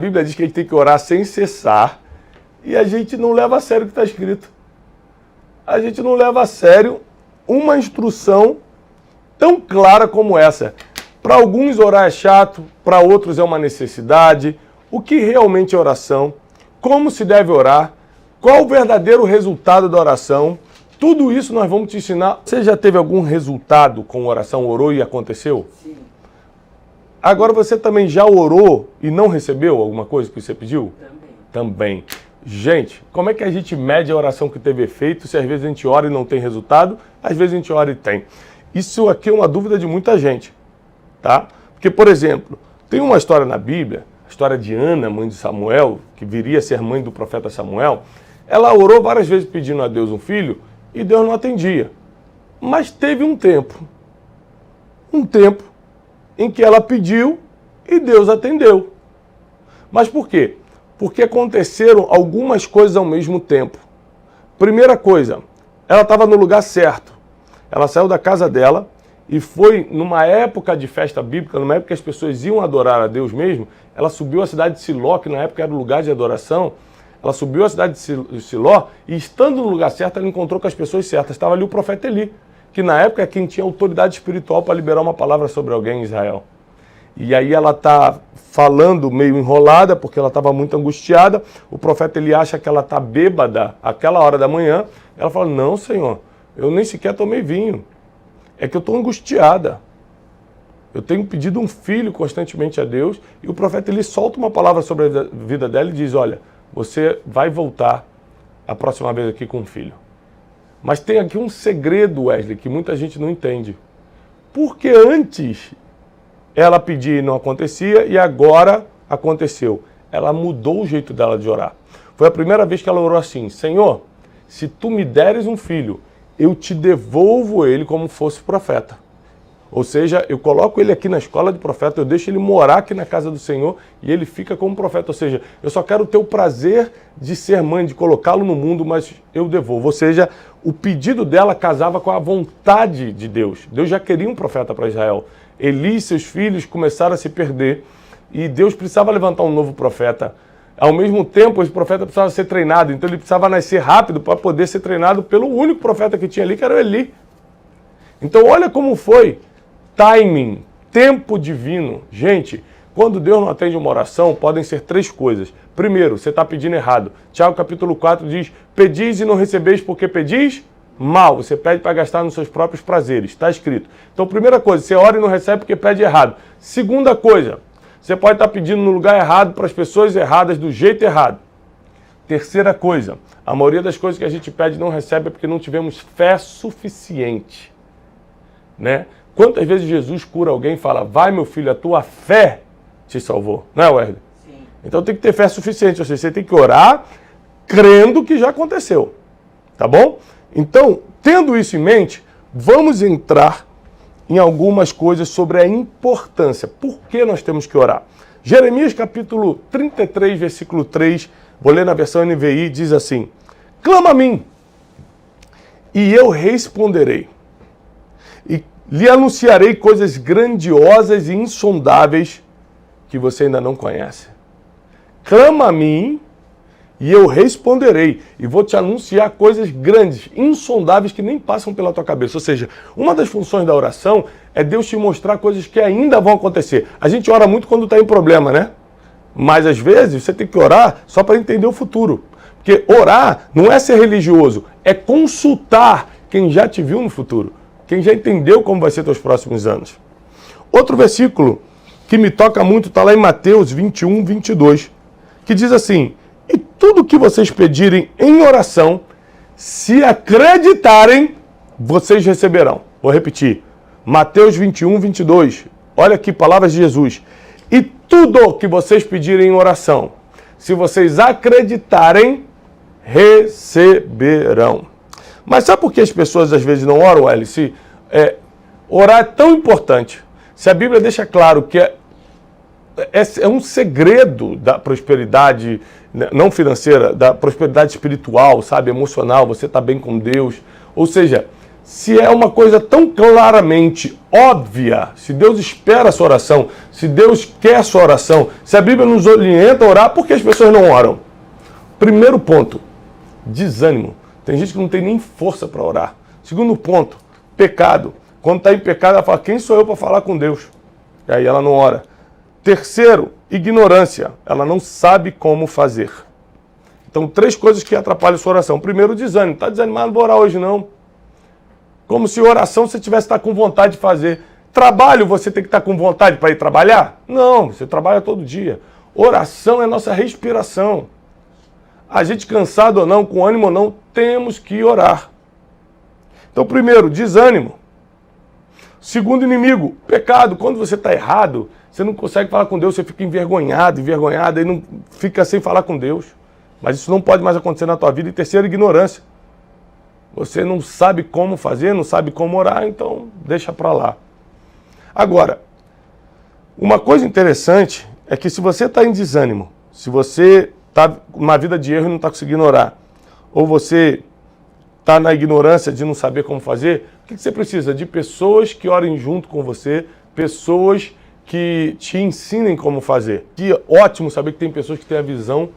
A Bíblia diz que a gente tem que orar sem cessar e a gente não leva a sério o que está escrito. A gente não leva a sério uma instrução tão clara como essa. Para alguns orar é chato, para outros é uma necessidade. O que realmente é oração? Como se deve orar? Qual o verdadeiro resultado da oração? Tudo isso nós vamos te ensinar. Você já teve algum resultado com oração? Orou e aconteceu? Sim. Agora você também já orou e não recebeu alguma coisa que você pediu? Também. Também. Gente, como é que a gente mede a oração que teve efeito se às vezes a gente ora e não tem resultado, às vezes a gente ora e tem? Isso aqui é uma dúvida de muita gente, tá? Porque, por exemplo, tem uma história na Bíblia, a história de Ana, mãe de Samuel, que viria a ser mãe do profeta Samuel. Ela orou várias vezes pedindo a Deus um filho e Deus não atendia. Mas teve um tempo em que ela pediu e Deus atendeu. Mas por quê? Porque aconteceram algumas coisas ao mesmo tempo. Primeira coisa, ela estava no lugar certo. Ela saiu da casa dela e foi numa época de festa bíblica, numa época que as pessoas iam adorar a Deus mesmo. Ela subiu à cidade de Siló, que na época era o lugar de adoração. Ela subiu à cidade de Siló e, estando no lugar certo, ela encontrou com as pessoas certas. Estava ali o profeta Eli, que na época é quem tinha autoridade espiritual para liberar uma palavra sobre alguém em Israel. E aí ela está falando meio enrolada, porque ela estava muito angustiada. O profeta Eli acha que ela está bêbada àquela hora da manhã. Ela fala, não, Senhor, eu nem sequer tomei vinho. É que eu estou angustiada. Eu tenho pedido um filho constantemente a Deus. E o profeta Eli solta uma palavra sobre a vida dela e diz, olha, você vai voltar a próxima vez aqui com um filho. Mas tem aqui um segredo, Wesley, que muita gente não entende. Porque antes ela pedia e não acontecia, e agora aconteceu. Ela mudou o jeito dela de orar. Foi a primeira vez que ela orou assim, Senhor, se tu me deres um filho, eu te devolvo ele como fosse profeta. Ou seja, eu coloco ele aqui na escola de profeta, eu deixo ele morar aqui na casa do Senhor e ele fica como profeta. Ou seja, eu só quero ter o prazer de ser mãe, de colocá-lo no mundo, mas eu devolvo. Ou seja, o pedido dela casava com a vontade de Deus. Deus já queria um profeta para Israel. Eli e seus filhos começaram a se perder e Deus precisava levantar um novo profeta. Ao mesmo tempo, esse profeta precisava ser treinado, então ele precisava nascer rápido para poder ser treinado pelo único profeta que tinha ali, que era o Eli. Então olha como foi. Timing, tempo divino. Gente, quando Deus não atende uma oração, podem ser três coisas. Primeiro, você está pedindo errado. Tiago capítulo 4 diz, pedis e não recebeis porque pedis mal. Você pede para gastar nos seus próprios prazeres. Está escrito. Então, primeira coisa, você ora e não recebe porque pede errado. Segunda coisa, você pode estar pedindo no lugar errado para as pessoas erradas, do jeito errado. Terceira coisa, a maioria das coisas que a gente pede e não recebe é porque não tivemos fé suficiente. Né? Quantas vezes Jesus cura alguém e fala, vai meu filho, a tua fé te salvou. Não é, Wesley? Sim. Então tem que ter fé suficiente, ou seja, você tem que orar crendo que já aconteceu. Tá bom? Então, tendo isso em mente, vamos entrar em algumas coisas sobre a importância. Por que nós temos que orar? Jeremias capítulo 33, versículo 3, vou ler na versão NVI, diz assim, clama a mim, e eu responderei. E lhe anunciarei coisas grandiosas e insondáveis que você ainda não conhece. Clama a mim e eu responderei. E vou te anunciar coisas grandes, insondáveis que nem passam pela tua cabeça. Ou seja, uma das funções da oração é Deus te mostrar coisas que ainda vão acontecer. A gente ora muito quando está em problema, né? Mas às vezes você tem que orar só para entender o futuro. Porque orar não é ser religioso, é consultar quem já te viu no futuro. Quem já entendeu como vai ser teus próximos anos. Outro versículo que me toca muito está lá em Mateus 21, 22, que diz assim, e tudo que vocês pedirem em oração, se acreditarem, vocês receberão. Vou repetir, Mateus 21, 22, olha aqui, palavras de Jesus. E tudo que vocês pedirem em oração, se vocês acreditarem, receberão. Mas sabe por que as pessoas às vezes não oram, Alice? Orar é tão importante. Se a Bíblia deixa claro que é um segredo da prosperidade, não financeira, da prosperidade espiritual, sabe, emocional, você está bem com Deus. Ou seja, Se é uma coisa tão claramente óbvia, se Deus espera a sua oração, se Deus quer a sua oração, se a Bíblia nos orienta a orar, por que as pessoas não oram? Primeiro ponto, desânimo. Tem gente que não tem nem força para orar. Segundo ponto, pecado. Quando está em pecado, ela fala, quem sou eu para falar com Deus? E aí ela não ora. Terceiro, ignorância. Ela não sabe como fazer. Então, 3 coisas que atrapalham a sua oração. Primeiro, desânimo. Está desanimado, não vou orar hoje não. Como se oração você tivesse que estar com vontade de fazer. Trabalho, você tem que estar com vontade para ir trabalhar? Não, você trabalha todo dia. Oração é nossa respiração. A gente cansado ou não, com ânimo ou não, temos que orar. Então, primeiro, desânimo. Segundo inimigo, pecado. Quando você está errado, você não consegue falar com Deus, você fica envergonhado, e não fica sem falar com Deus. Mas isso não pode mais acontecer na tua vida. E terceiro, ignorância. Você não sabe como fazer, não sabe como orar, então deixa para lá. Agora, uma coisa interessante é que se você está em desânimo, se você está numa vida de erro e não está conseguindo orar, ou você está na ignorância de não saber como fazer, o que você precisa? De pessoas que orem junto com você, pessoas que te ensinem como fazer. Que ótimo saber que tem pessoas que têm a visão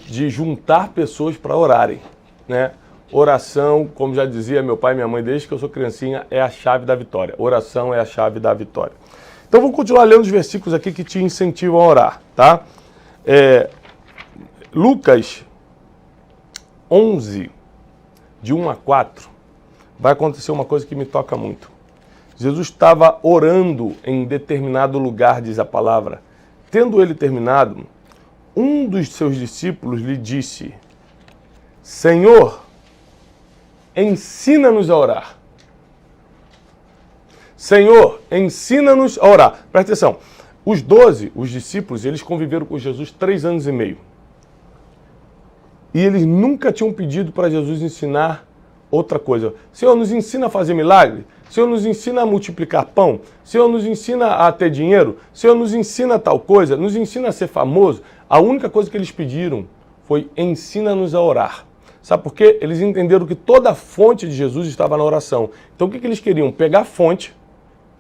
de juntar pessoas para orarem, né? Oração, como já dizia meu pai e minha mãe desde que eu sou criancinha, é a chave da vitória. Oração é a chave da vitória. Então vou continuar lendo os versículos aqui que te incentivam a orar, tá? Lucas 11, de 1 a 4, vai acontecer uma coisa que me toca muito. Jesus estava orando em determinado lugar, diz a palavra. Tendo ele terminado, um dos seus discípulos lhe disse, Senhor, ensina-nos a orar. Senhor, ensina-nos a orar. Presta atenção. Os 12, os discípulos, eles conviveram com Jesus 3 anos e meio. E eles nunca tinham pedido para Jesus ensinar outra coisa. Senhor, nos ensina a fazer milagre. Senhor, nos ensina a multiplicar pão. Senhor, nos ensina a ter dinheiro. Senhor, nos ensina tal coisa. Nos ensina a ser famoso. A única coisa que eles pediram foi ensina-nos a orar. Sabe por quê? Eles entenderam que toda a fonte de Jesus estava na oração. Então o que eles queriam? Pegar a fonte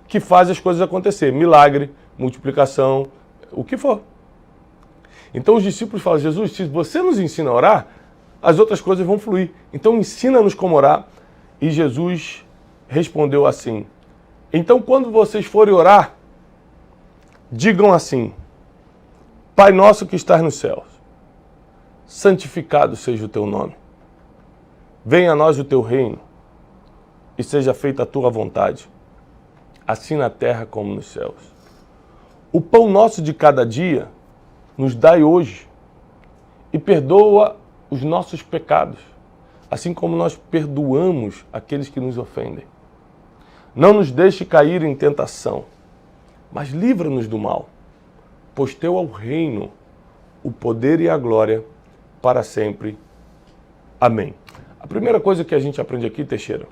que faz as coisas acontecer. Milagre, multiplicação, o que for. Então os discípulos falam, Jesus, se você nos ensina a orar, as outras coisas vão fluir. Então ensina-nos como orar. E Jesus respondeu assim, então quando vocês forem orar, digam assim, Pai nosso que estás nos céus, santificado seja o teu nome. Venha a nós o teu reino e seja feita a tua vontade, assim na terra como nos céus. O pão nosso de cada dia nos dai hoje e perdoa os nossos pecados, assim como nós perdoamos aqueles que nos ofendem. Não nos deixe cair em tentação, mas livra-nos do mal, pois teu é o reino, o poder e a glória para sempre. Amém. A primeira coisa que a gente aprende aqui, Teixeira,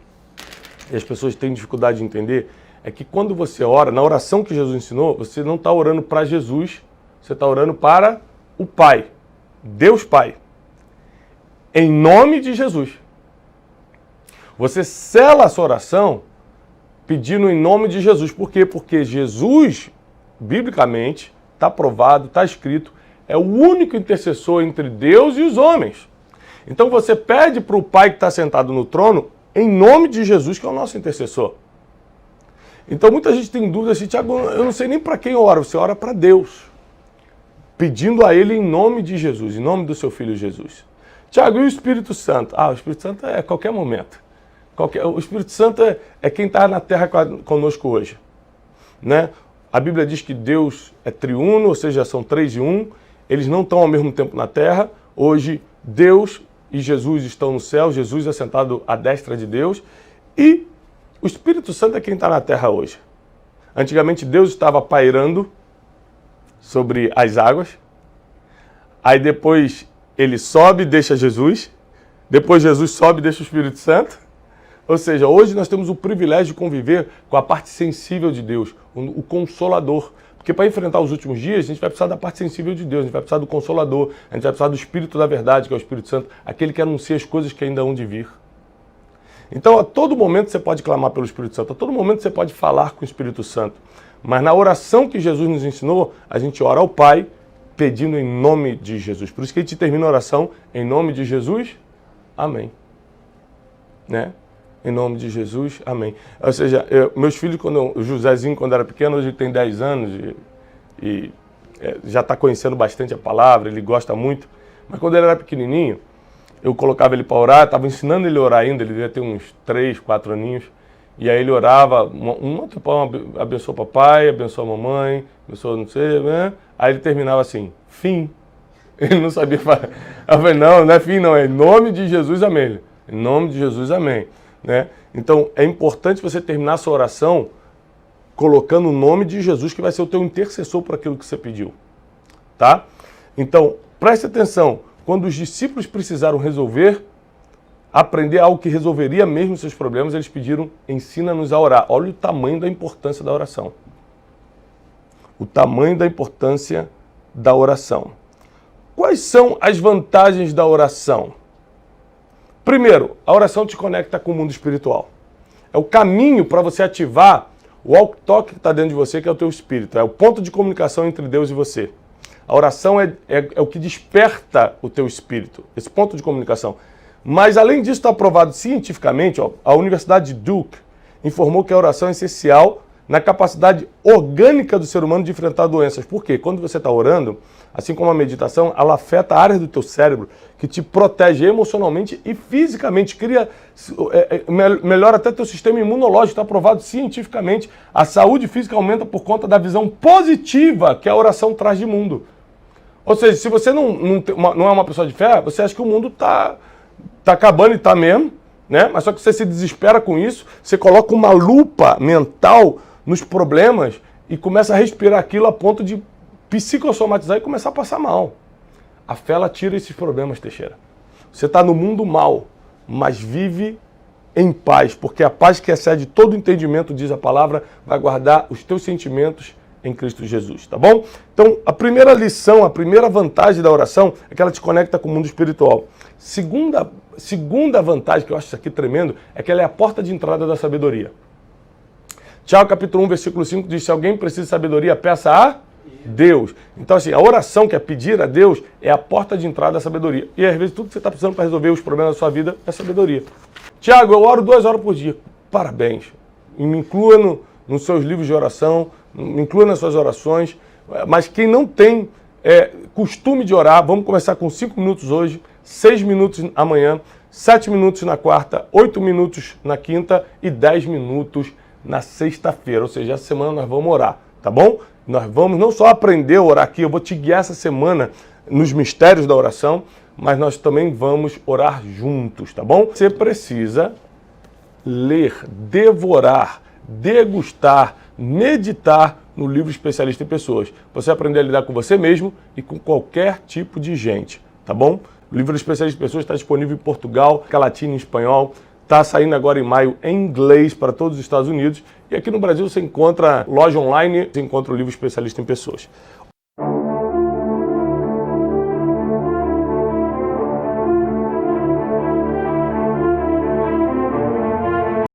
e as pessoas têm dificuldade de entender, é que quando você ora, na oração que Jesus ensinou, você não está orando para Jesus, você está orando para o Pai, Deus Pai, em nome de Jesus. Você sela a sua oração pedindo em nome de Jesus. Por quê? Porque Jesus, biblicamente, está provado, está escrito, é o único intercessor entre Deus e os homens. Então você pede para o Pai que está sentado no trono, em nome de Jesus, que é o nosso intercessor. Então muita gente tem dúvida assim, Tiago, eu não sei nem para quem ora, você ora para Deus, pedindo a Ele em nome de Jesus, em nome do seu Filho Jesus. Tiago, e o Espírito Santo? O Espírito Santo é a qualquer momento. O Espírito Santo é quem está na terra conosco hoje, né? A Bíblia diz que Deus é triuno, ou seja, são 3 em 1, eles não estão ao mesmo tempo na terra. Hoje Deus e Jesus estão no céu, Jesus é sentado à destra de Deus, e o Espírito Santo é quem está na terra hoje. Antigamente Deus estava pairando sobre as águas, aí depois ele sobe e deixa Jesus, depois Jesus sobe e deixa o Espírito Santo. Ou seja, hoje nós temos o privilégio de conviver com a parte sensível de Deus, o Consolador. Porque para enfrentar os últimos dias, a gente vai precisar da parte sensível de Deus, a gente vai precisar do Consolador, a gente vai precisar do Espírito da verdade, que é o Espírito Santo, aquele que anuncia as coisas que ainda hão de vir. Então, a todo momento você pode clamar pelo Espírito Santo, a todo momento você pode falar com o Espírito Santo. Mas na oração que Jesus nos ensinou, a gente ora ao Pai pedindo em nome de Jesus. Por isso que a gente termina a oração em nome de Jesus, amém. Né? Em nome de Jesus, amém. Ou seja, meus filhos, o Josézinho, quando era pequeno, hoje ele tem 10 anos e já está conhecendo bastante a palavra, ele gosta muito. Mas quando ele era pequenininho, eu colocava ele para orar, estava ensinando ele a orar ainda, ele devia ter uns 3, 4 aninhos. E aí ele orava, abençoa o papai, abençoa a mamãe, abençoa não sei, né? Aí ele terminava assim, fim. Ele não sabia falar. Eu falei, não é fim não, é em nome de Jesus, amém. Em nome de Jesus, amém. Né? Então é importante você terminar a sua oração colocando o nome de Jesus, que vai ser o teu intercessor por aquilo que você pediu. Tá? Então, preste atenção, quando os discípulos precisaram aprender algo que resolveria mesmo seus problemas, eles pediram, ensina-nos a orar. Olha o tamanho da importância da oração. O tamanho da importância da oração. Quais são as vantagens da oração? Primeiro, a oração te conecta com o mundo espiritual. É o caminho para você ativar o walk-talk que está dentro de você, que é o teu espírito. É o ponto de comunicação entre Deus e você. A oração é o que desperta o teu espírito, esse ponto de comunicação. Mas, além disso, está provado cientificamente, a Universidade de Duke informou que a oração é essencial na capacidade orgânica do ser humano de enfrentar doenças. Por quê? Quando você está orando, assim como a meditação, ela afeta áreas do teu cérebro que te protege emocionalmente e fisicamente, melhora até teu sistema imunológico, está provado cientificamente. A saúde física aumenta por conta da visão positiva que a oração traz de mundo. Ou seja, se você não é uma pessoa de fé, você acha que o mundo está acabando e está mesmo, né? Mas só que você se desespera com isso, você coloca uma lupa mental nos problemas e começa a respirar aquilo a ponto de psicossomatizar e começar a passar mal. A fé, ela tira esses problemas, Teixeira. Você está no mundo mal, mas vive em paz, porque a paz que excede todo entendimento, diz a palavra, vai guardar os teus sentimentos em Cristo Jesus, tá bom? Então, a primeira lição, a primeira vantagem da oração é que ela te conecta com o mundo espiritual. Segunda vantagem, que eu acho isso aqui tremendo, é que ela é a porta de entrada da sabedoria. Tiago capítulo 1, versículo 5 diz, se alguém precisa de sabedoria, peça a Deus. Então, assim, a oração, que é pedir a Deus, é a porta de entrada da sabedoria. E às vezes tudo que você está precisando para resolver os problemas da sua vida é sabedoria. Tiago, eu oro 2 horas por dia. Parabéns. E me inclua nos seus livros de oração, me inclua nas suas orações. Mas quem não tem costume de orar, vamos começar com 5 minutos hoje, 6 minutos amanhã, 7 minutos na quarta, 8 minutos na quinta e 10 minutos na sexta-feira. Ou seja, essa semana nós vamos orar, tá bom? Nós vamos não só aprender a orar aqui, eu vou te guiar essa semana nos mistérios da oração, mas nós também vamos orar juntos, tá bom? Você precisa ler, devorar, degustar, meditar no livro Especialista em Pessoas. Você aprender a lidar com você mesmo e com qualquer tipo de gente, tá bom? O livro Especialista em Pessoas está disponível em Portugal, América Latina, em espanhol. Está saindo agora em maio em inglês para todos os Estados Unidos. E aqui no Brasil você encontra loja online, você encontra o livro Especialista em Pessoas.